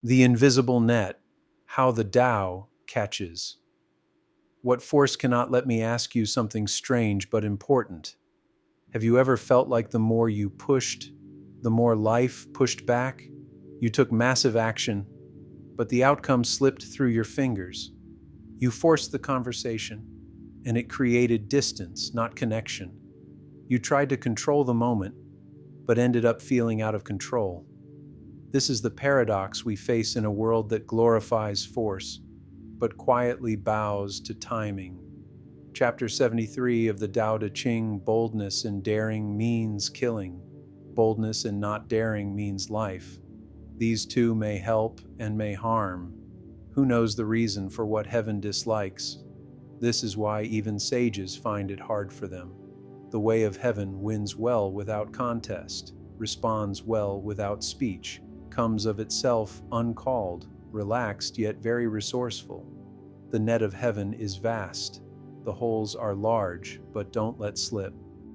The invisible net, how the Tao catches. What force cannot let me ask you something strange but important? Have you ever felt like the more you pushed, the more life pushed back? You took massive action, but the outcome slipped through your fingers. You forced the conversation, and it created distance, not connection. You tried to control the moment, but ended up feeling out of control. This is the paradox we face in a world that glorifies force, but quietly bows to timing. Chapter 73 of the Tao Te Ching, boldness in daring means killing. Boldness in not daring means life. These two may help and may harm. Who knows the reason for what heaven dislikes? This is why even sages find it hard for them. The way of heaven wins well without contest, responds well without speech, comes of itself uncalled, relaxed yet very resourceful. The net of heaven is vast. The holes are large, but don't let slip.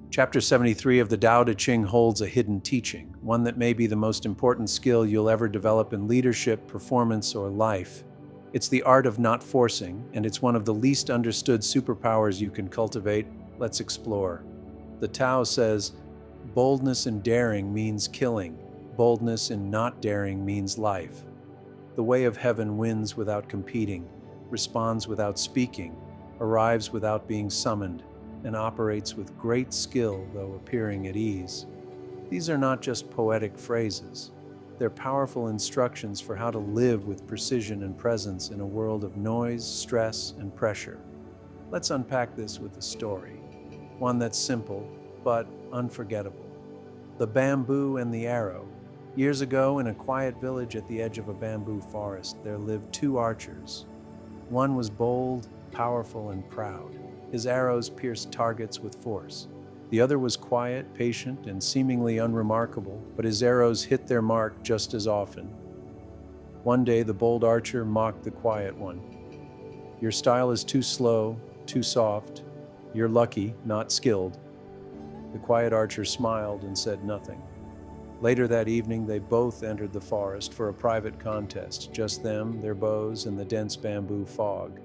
Chapter 73 of the Tao Te Ching holds a hidden teaching, one that may be the most important skill you'll ever develop in leadership, performance, or life. It's the art of not forcing, and it's one of the least understood superpowers you can cultivate. Let's explore. The Tao says, boldness in daring means killing. Boldness in not daring means life. The way of heaven wins without competing, responds without speaking, arrives without being summoned, and operates with great skill, though appearing at ease. These are not just poetic phrases. They're powerful instructions for how to live with precision and presence in a world of noise, stress, and pressure. Let's unpack this with a story, one that's simple, but unforgettable. The bamboo and the arrow. Years ago, in a quiet village at the edge of a bamboo forest, there lived two archers. One was bold, powerful, and proud. His arrows pierced targets with force. The other was quiet, patient, and seemingly unremarkable, but his arrows hit their mark just as often. One day, the bold archer mocked the quiet one. "Your style is too slow, too soft. You're lucky, not skilled." The quiet archer smiled and said nothing. Later that evening, they both entered the forest for a private contest, just them, their bows, and the dense bamboo fog.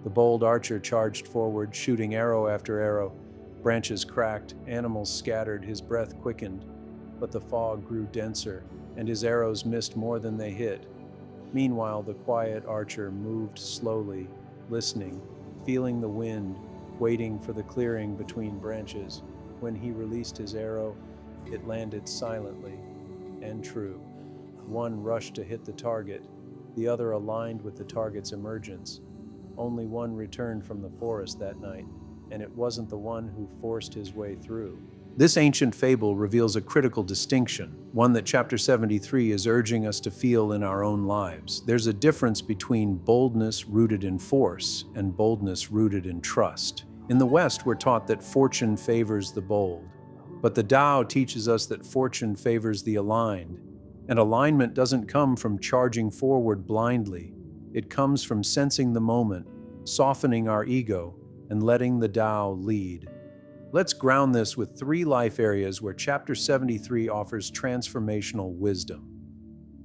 The bold archer charged forward, shooting arrow after arrow. Branches cracked, animals scattered, his breath quickened, but the fog grew denser, and his arrows missed more than they hit. Meanwhile, the quiet archer moved slowly, listening, feeling the wind, waiting for the clearing between branches. When he released his arrow, it landed silently and true. One rushed to hit the target, the other aligned with the target's emergence. Only one returned from the forest that night, and it wasn't the one who forced his way through. This ancient fable reveals a critical distinction, one that Chapter 73 is urging us to feel in our own lives. There's a difference between boldness rooted in force and boldness rooted in trust. In the West, we're taught that fortune favors the bold, but the Tao teaches us that fortune favors the aligned. And alignment doesn't come from charging forward blindly. It comes from sensing the moment, softening our ego, and letting the Tao lead. Let's ground this with 3 life areas where Chapter 73 offers transformational wisdom.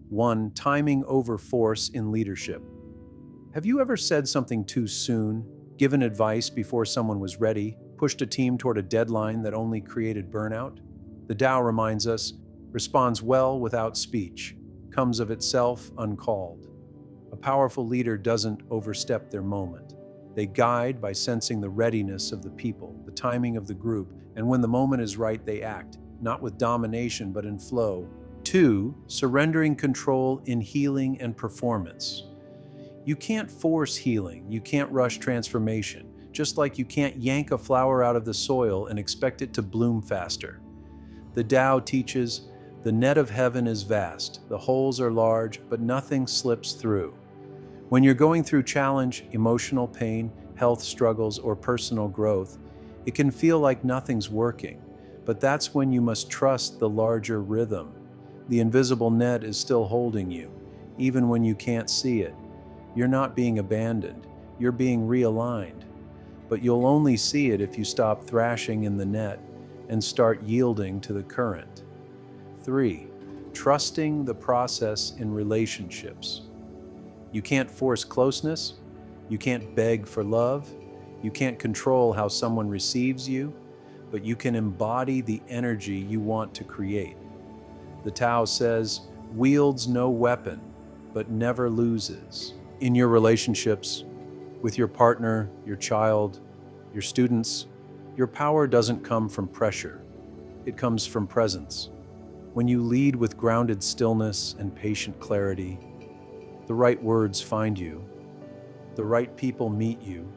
1. Timing over force in leadership. Have you ever said something too soon, given advice before someone was ready, pushed a team toward a deadline that only created burnout? The Tao reminds us, responds well without speech, comes of itself uncalled. A powerful leader doesn't overstep their moment. They guide by sensing the readiness of the people, the timing of the group, and when the moment is right, they act, not with domination, but in flow. 2. Surrendering control in healing and performance. You can't force healing, you can't rush transformation, just like you can't yank a flower out of the soil and expect it to bloom faster. The Tao teaches, the net of heaven is vast, the holes are large, but nothing slips through. When you're going through challenge, emotional pain, health struggles, or personal growth, it can feel like nothing's working, but that's when you must trust the larger rhythm. The invisible net is still holding you, even when you can't see it. You're not being abandoned, you're being realigned. But you'll only see it if you stop thrashing in the net and start yielding to the current. 3. trusting the process in relationships. You can't force closeness, you can't beg for love, you can't control how someone receives you, but you can embody the energy you want to create. The Tao says, wields no weapon, but never loses. In your relationships, with your partner, your child, your students, your power doesn't come from pressure. It comes from presence. When you lead with grounded stillness and patient clarity, the right words find you, the right people meet you,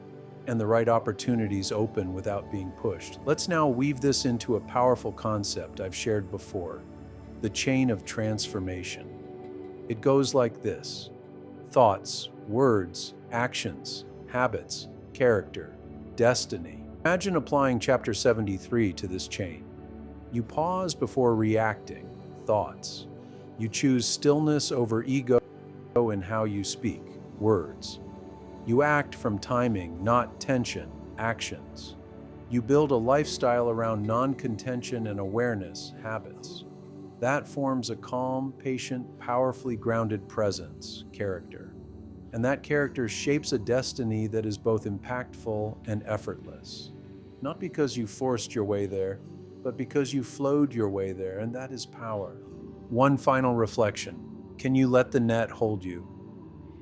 and the right opportunities open without being pushed. Let's now weave this into a powerful concept I've shared before, the chain of transformation. It goes like this: thoughts, words, actions, habits, character, destiny. Imagine applying Chapter 73 to this chain. You pause before reacting, thoughts. You choose stillness over ego in how you speak, words. You act from timing, not tension, actions. You build a lifestyle around non-contention and awareness, habits. That forms a calm, patient, powerfully grounded presence, character. And that character shapes a destiny that is both impactful and effortless. Not because you forced your way there, but because you flowed your way there, and that is power. One final reflection. Can you let the net hold you?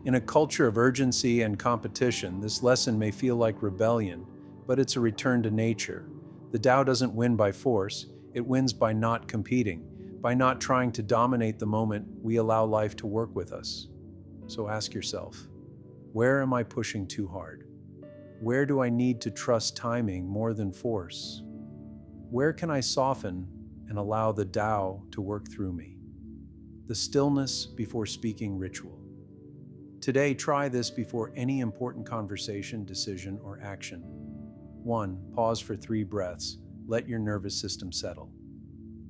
In a culture of urgency and competition, this lesson may feel like rebellion, but it's a return to nature. The Tao doesn't win by force, it wins by not competing, by not trying to dominate the moment. We allow life to work with us. So ask yourself, where am I pushing too hard? Where do I need to trust timing more than force? Where can I soften and allow the Tao to work through me? The stillness before speaking ritual. Today, try this before any important conversation, decision, or action. 1. Pause for 3 breaths. Let your nervous system settle.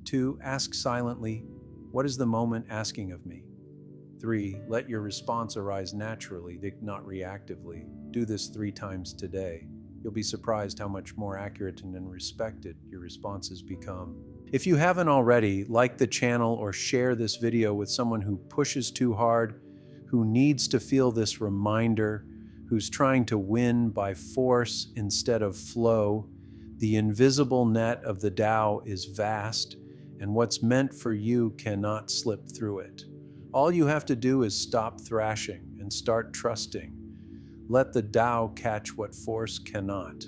2. Ask silently, what is the moment asking of me? 3. Let your response arise naturally, not reactively. Do this 3 times today. You'll be surprised how much more accurate and respected your responses become. If you haven't already, like the channel or share this video with someone who pushes too hard, who needs to feel this reminder, who's trying to win by force instead of flow. The invisible net of the Tao is vast, and what's meant for you cannot slip through it. All you have to do is stop thrashing and start trusting. Let the Tao catch what force cannot.